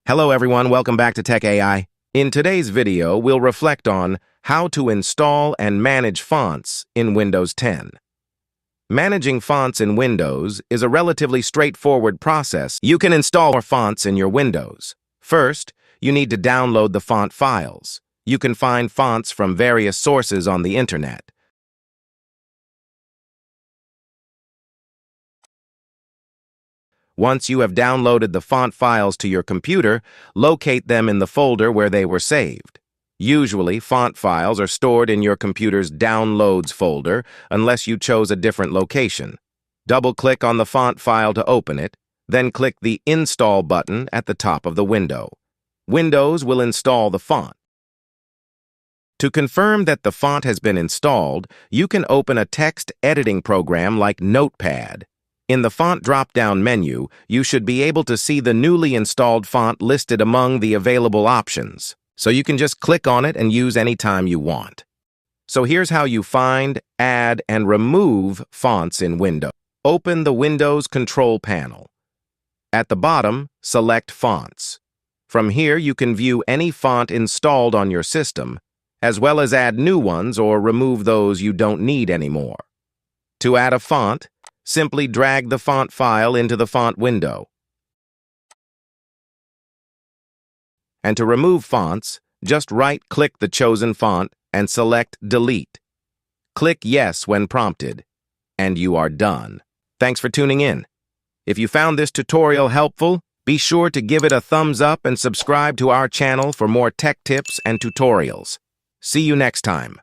Hello everyone, welcome back to Tech AI. In today's video, we'll reflect on how to install and manage fonts in Windows 10. Managing fonts in Windows is a relatively straightforward process. You can install more fonts in your Windows. First, you need to download the font files. You can find fonts from various sources on the internet. Once you have downloaded the font files to your computer, locate them in the folder where they were saved. Usually, font files are stored in your computer's Downloads folder unless you chose a different location. Double-click on the font file to open it, then click the Install button at the top of the window. Windows will install the font. To confirm that the font has been installed, you can open a text editing program like Notepad. In the font drop-down menu, you should be able to see the newly installed font listed among the available options, so you can just click on it and use any time you want. So here's how you find, add, and remove fonts in Windows. Open the Windows Control Panel. At the bottom, select Fonts. From here, you can view any font installed on your system, as well as add new ones or remove those you don't need anymore. To add a font, simply drag the font file into the font window. And to remove fonts, just right-click the chosen font and select Delete. Click Yes when prompted, and you are done. Thanks for tuning in. If you found this tutorial helpful, be sure to give it a thumbs up and subscribe to our channel for more tech tips and tutorials. See you next time.